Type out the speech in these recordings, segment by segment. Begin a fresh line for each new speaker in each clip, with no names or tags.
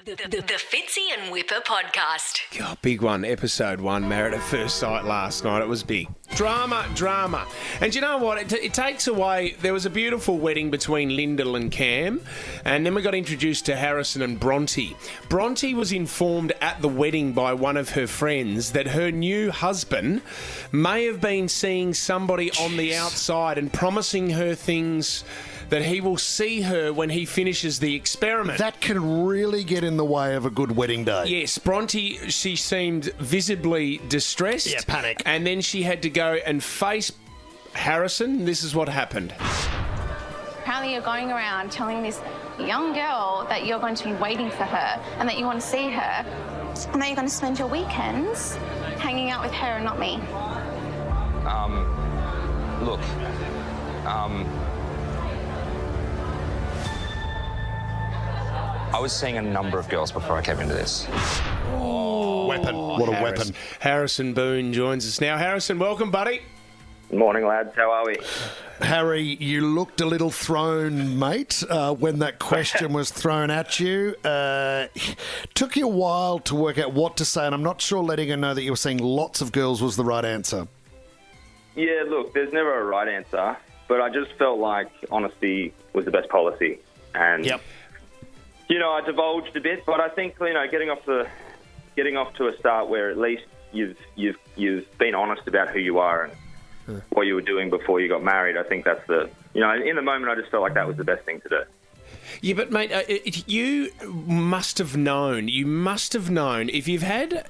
The Fitzy and Wippa podcast.
God, big one, episode 1, Married at First Sight last night. It was big. Drama. And you know what? It takes away... There was a beautiful wedding between Lyndall and Cam, and then we got introduced to Harrison and Bronte. Bronte was informed at the wedding by one of her friends that her new husband may have been seeing somebody on the outside and promising her things that he will see her when he finishes the experiment.
That can really get in the way of a good wedding day.
Yes, Bronte, she seemed visibly distressed.
Yeah, panic.
And then she had to go and face Harrison. This is what happened.
Apparently you're going around telling this young girl that you're going to be waiting for her and that you want to see her and that you're going to spend your weekends hanging out with her and not me.
I was seeing a number of girls before I came into this.
Weapon. What a weapon.
Harrison Boon joins us now. Harrison, welcome, buddy.
Morning, lads. How are we?
Harry, you looked a little thrown, mate, when that question was thrown at you. Took you a while to work out what to say, and I'm not sure letting her know that you were saying lots of girls was the right answer.
Yeah, look, there's never a right answer, but I just felt like honesty was the best policy. And,
Yep.
you know, I divulged a bit, but I think, you know, getting off to a start where at least you've been honest about who you are and what you were doing before you got married. I think that's in the moment, I just felt like that was the best thing to do.
Yeah, but mate, you must have known if you've had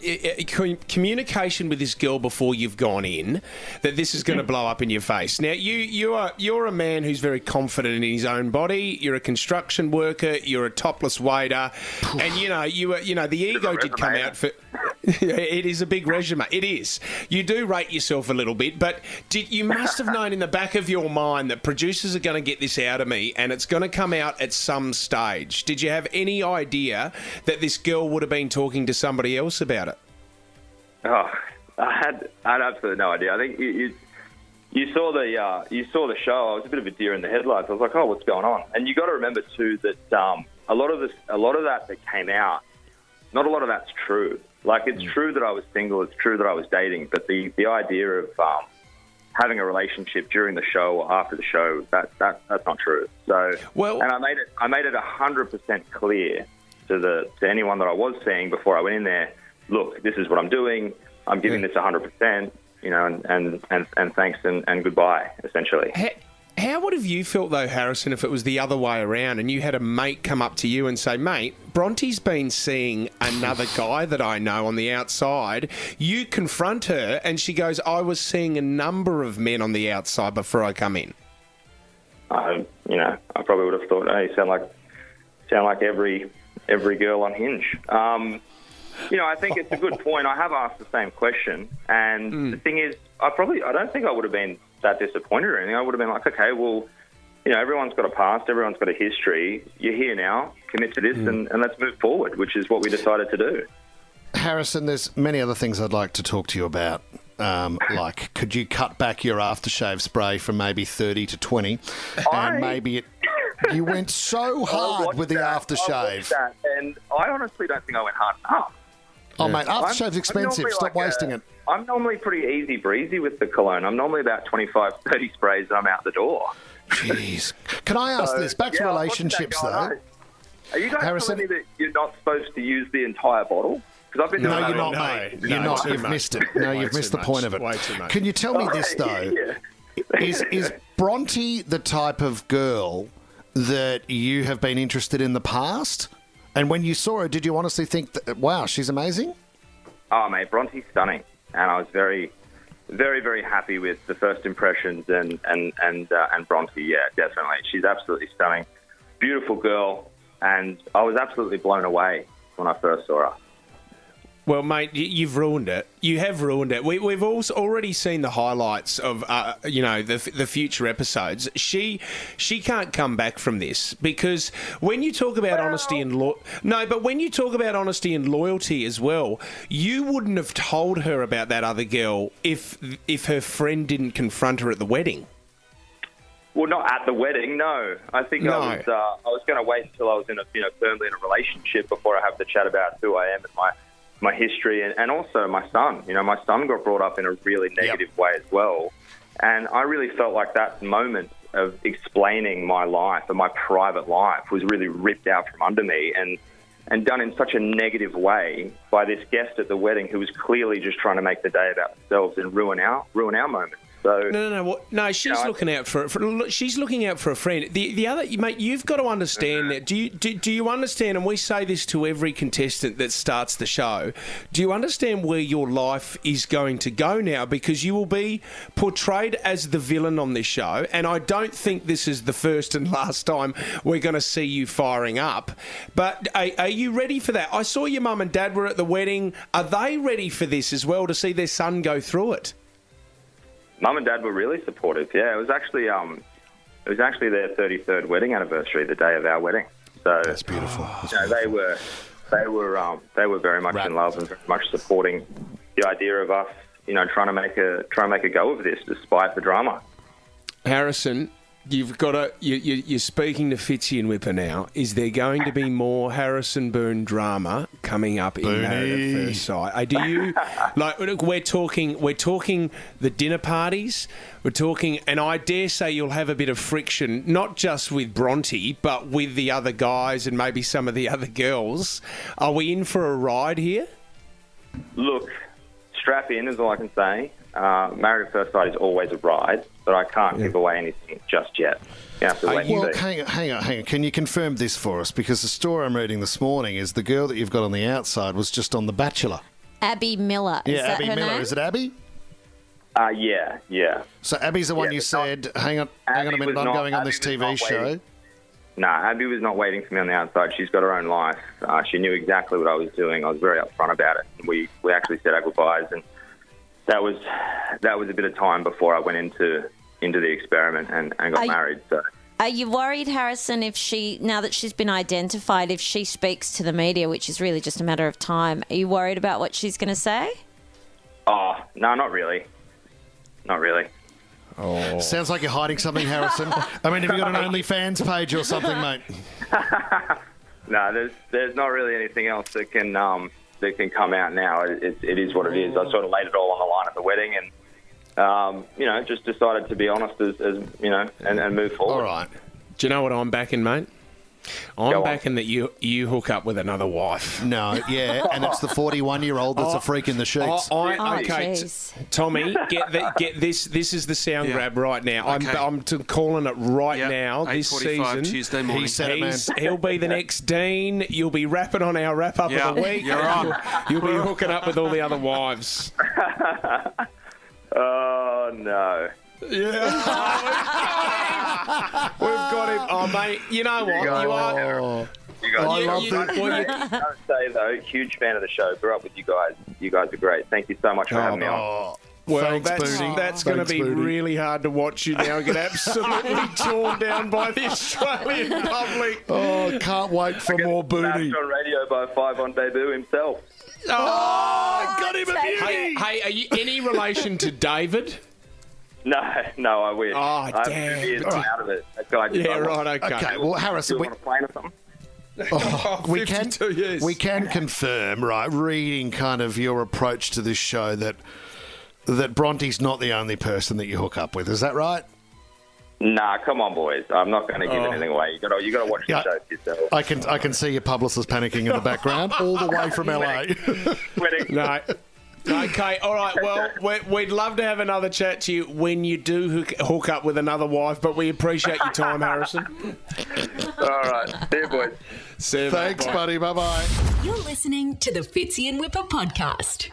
communication with this girl before you've gone in, that this is going to blow up in your face. Now, you're a man who's very confident in his own body. You're a construction worker. You're a topless waiter, and the ego did come out for. It is a big resume. It is. You do rate yourself a little bit, but you must have known in the back of your mind that producers are going to get this out of me and it's going to come out at some stage. Did you have any idea that this girl would have been talking to somebody else about it?
Oh, I had absolutely no idea. I think you saw the show. I was a bit of a deer in the headlights. I was like, oh, what's going on? And you got to remember too that a lot of that came out. Not a lot of that's true. Like, it's true that I was single, it's true that I was dating, but the idea of having a relationship during the show or after the show, that's not true. So, and I made it 100% clear to anyone that I was seeing before I went in there, look, this is what I'm doing, I'm giving this 100%, and thanks and goodbye, essentially.
How would have you felt, though, Harrison, if it was the other way around and you had a mate come up to you and say, mate, Bronte's been seeing another guy that I know on the outside. You confront her and she goes, I was seeing a number of men on the outside before I come in.
I probably would have thought, hey, you sound like every girl on Hinge. I think it's a good point. I have asked the same question, and the thing is, I don't think I would have been that disappointed or anything. I would have been like, okay, well, everyone's got a past, everyone's got a history. You're here now, commit to this, and let's move forward, which is what we decided to do.
Harrison, there's many other things I'd like to talk to you about. Like, could you cut back your aftershave spray from maybe 30 to 20? You went so hard with the aftershave.
I watched that, and I honestly don't think I went hard enough.
Oh, mate, aftershave's expensive. Stop wasting it.
I'm normally pretty easy breezy with the cologne. I'm normally about 25, 30 sprays and I'm out the door.
Jeez. Can I ask this? Back to relationships, though.
Are you guys
Harrison,
telling me that you're not supposed to use the entire bottle? Because I've been
No, you're not, mate. You're not. You've missed it. No, you've missed the point of it.
Way too much.
Can you tell me this, though? Is Bronte the type of girl that you have been interested in the past? And when you saw her, did you honestly think, wow, she's amazing?
Oh, mate, Bronte's stunning. And I was very, very, very happy with the first impressions and Bronte. Yeah, definitely. She's absolutely stunning. Beautiful girl. And I was absolutely blown away when I first saw her.
Well, mate, you've ruined it. You have ruined it. We've also already seen the highlights of, the future episodes. She can't come back from this because when you talk about honesty and when you talk about honesty and loyalty as well, you wouldn't have told her about that other girl if her friend didn't confront her at the wedding.
Well, not at the wedding, no. I think
No.
I was going to wait until I was firmly in a relationship before I have the chat about who I am and my history and also my son. My son got brought up in a really negative way as well. And I really felt like that moment of explaining my life and my private life was really ripped out from under me and done in such a negative way by this guest at the wedding who was clearly just trying to make the day about themselves and ruin our moment. So
No. She's looking out for she's looking out for a friend. The other mate, you've got to understand that. Do you understand? And we say this to every contestant that starts the show. Do you understand where your life is going to go now? Because you will be portrayed as the villain on this show, and I don't think this is the first and last time we're going to see you firing up. But are you ready for that? I saw your mum and dad were at the wedding. Are they ready for this as well to see their son go through it?
Mum and Dad were really supportive. Yeah, it was actually their 33rd wedding anniversary, the day of our wedding. So
That's beautiful.
they were very much in love and very much supporting the idea of us, trying to make a go of this despite the drama.
Harrison, you've got to. You're speaking to Fitzy and Wippa now. Is there going to be more Harrison Boon drama coming up in Married at First Sight? Do you like? We're talking the dinner parties. We're talking, and I dare say you'll have a bit of friction, not just with Bronte, but with the other guys and maybe some of the other girls. Are we in for a ride here?
Look, strap in is all I can say. Married at First Sight is always a ride, but I can't give away anything just yet. You have to wait and see.
Hang on. Can you confirm this for us? Because the story I'm reading this morning is the girl that you've got on the outside was just on The Bachelor.
Abby Miller. Is that
Abby
her
Miller.
name?
Is it Abby?
Yeah.
So Abby's the one you said, hang on a minute, I'm going on this TV show.
No, Abby was not waiting for me on the outside. She's got her own life. She knew exactly what I was doing. I was very upfront about it. We actually said our goodbyes, and that was a bit of time before I went into the experiment and got married. So.
Are you worried, Harrison, now that she's been identified, if she speaks to the media, which is really just a matter of time, are you worried about what she's going to say?
Oh, no, not really. Not really.
Oh.
Sounds like you're hiding something, Harrison. I mean, have you got an OnlyFans page or something, mate?
No, there's not really anything else that can come out now. It is what it is. I sort of laid it all on the line at the wedding and, just decided to be honest as and move forward.
All right.
Do you know what I'm backing, mate? I'm backing that you hook up with another wife.
No, yeah, and it's the 41-year-old that's a freak in the sheets.
Tommy, get this. This is the sound grab right now.
Okay.
I'm calling it right now. This
8:45
season,
Tuesday morning.
He said it, man.
he'll be the next Dean. You'll be rapping on our wrap up of the week.
You're on.
You'll be hooking up with all the other wives.
Oh no.
Yeah. We've got him. Oh, mate, you know what? You are.
You guys,
I love that.
I would say though, huge fan of the show. Grew up with you guys. You guys are great. Thank you so much for having me on.
Well,
Thanks, Boonie.
that's going to
Thanks,
be
Boonie.
really hard to watch you now get absolutely torn down by the Australian public.
Oh, can't wait for more Boonie.
Smashed on radio by Five on Debut himself.
Oh, got him a beauty.
Hey, are you any relation to David?
No, I wish.
Oh,
I'm
damn.
2 years out of it. That guy just
Yeah, right, okay.
Okay, well, Harrison,
on a plane or something.
we can
52 years.
we can confirm, right, reading kind of your approach to this show that Bronte's not the only person that you hook up with. Is that right?
Nah, come on, boys. I'm not going to give anything away. You got to watch the show yourself.
I can see your publicist panicking in the background, all the way from LA.
No. Okay, all right. Well, we'd love to have another chat to you when you do hook up with another wife, but we appreciate your time, Harrison.
All right. See you, boys.
See you,
Thanks,
mate.
buddy. Bye-bye.
You're listening to the Fitzy and Wippa podcast.